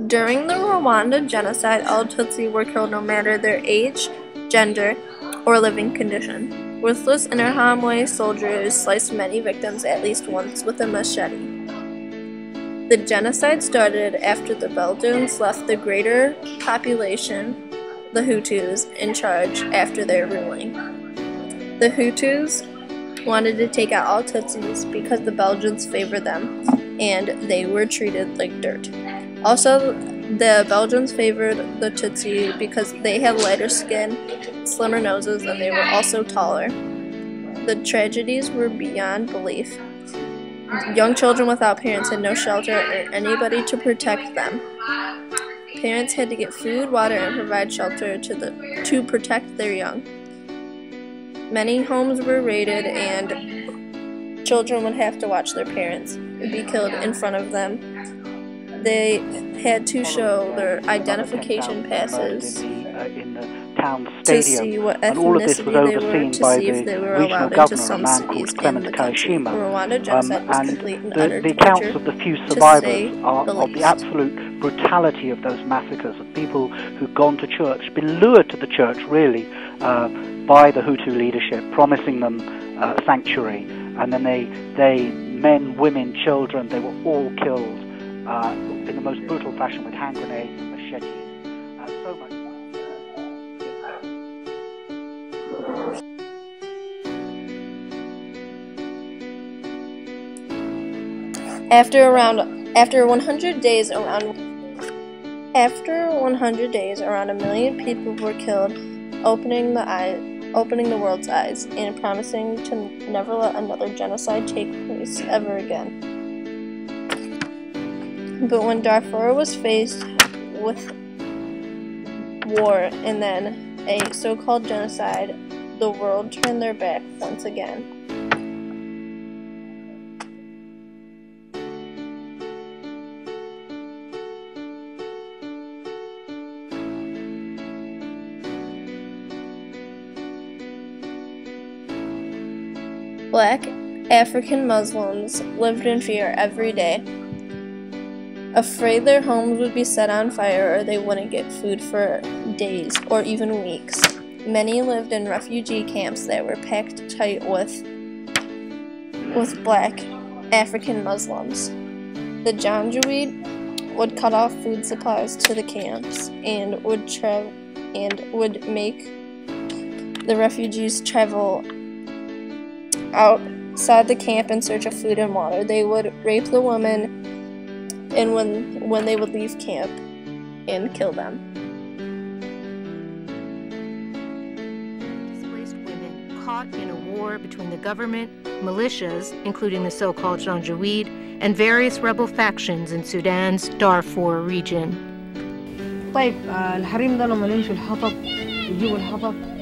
During the Rwanda genocide, all Tutsi were killed no matter their age, gender, or living condition. Ruthless Interahamwe soldiers sliced many victims at least once with a machete. The genocide started after the Belgians left the greater population, the Hutus, in charge after their ruling. The Hutus wanted to take out all Tutsis because the Belgians favored them and they were treated like dirt. Also, the Belgians favored the Tutsi because they had lighter skin, slimmer noses, and they were also taller. The tragedies were beyond belief. Young children without parents had no shelter or anybody to protect them. Parents had to get food, water, and provide shelter to protect their young. Many homes were raided and children would have to watch their parents be killed in front of them. They had to show their identification passes to see what ethnicity they were, to see if they were allowed into some cities in the country. The Rwanda genocide was complete and utter the accounts torture, of the few to survivors say are the of the least. absolute brutality of those massacres, of people who've gone to church, been lured to the church really by the Hutu leadership, promising them sanctuary, and then they men, women, children, they were all killed in the most brutal fashion with hand grenades and machetes. So much. After 100 days, around 1 million people were killed, opening the world's eyes and promising to never let another genocide take place ever again. But when Darfur was faced with war and then a so-called genocide, the world turned their back once again. Black African Muslims lived in fear every day, afraid their homes would be set on fire or they wouldn't get food for days or even weeks. Many lived in refugee camps that were packed tight with Black African Muslims. The Janjaweed would cut off food supplies to the camps and would make the refugees travel outside the camp in search of food and water. They would rape the women and when they would leave camp and kill them. Displaced women caught in a war between the government, militias, including the so-called Janjaweed, and various rebel factions in Sudan's Darfur region.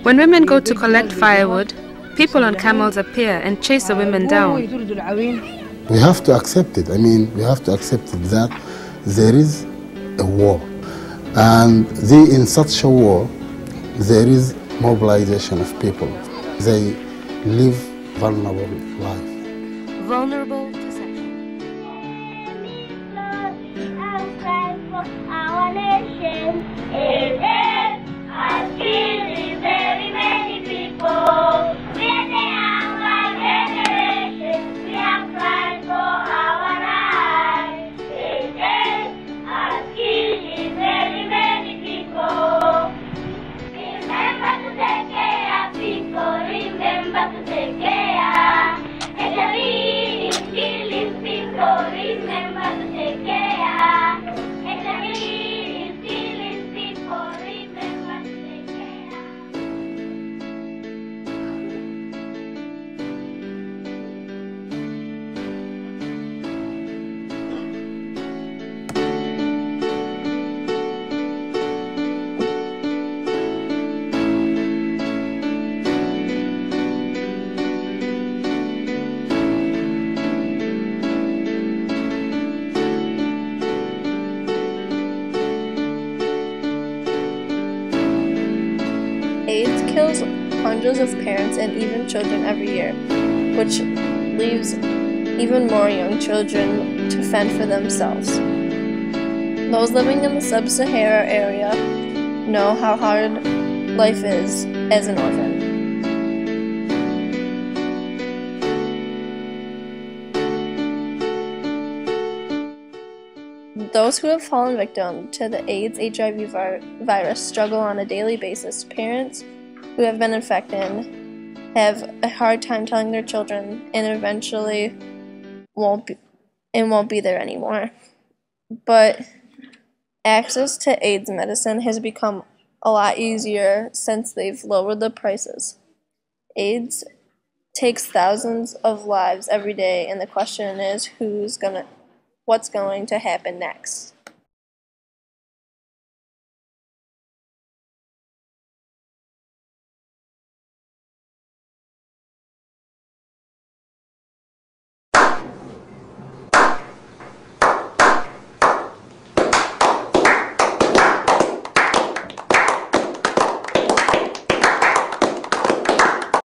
When women go to collect firewood, people on camels appear and chase the women down. We have to accept it. I mean, we have to accept that there is a war. And in such a war, there is mobilization of people. They live vulnerable life. Vulnerable to section. AIDS kills hundreds of parents and even children every year, which leaves even more young children to fend for themselves. Those living in the sub-Sahara area know how hard life is as an orphan. Those who have fallen victim to the AIDS HIV virus struggle on a daily basis. Parents who have been infected have a hard time telling their children and eventually won't be there anymore. But access to AIDS medicine has become a lot easier since they've lowered the prices. AIDS takes thousands of lives every day, and the question is what's going to happen next.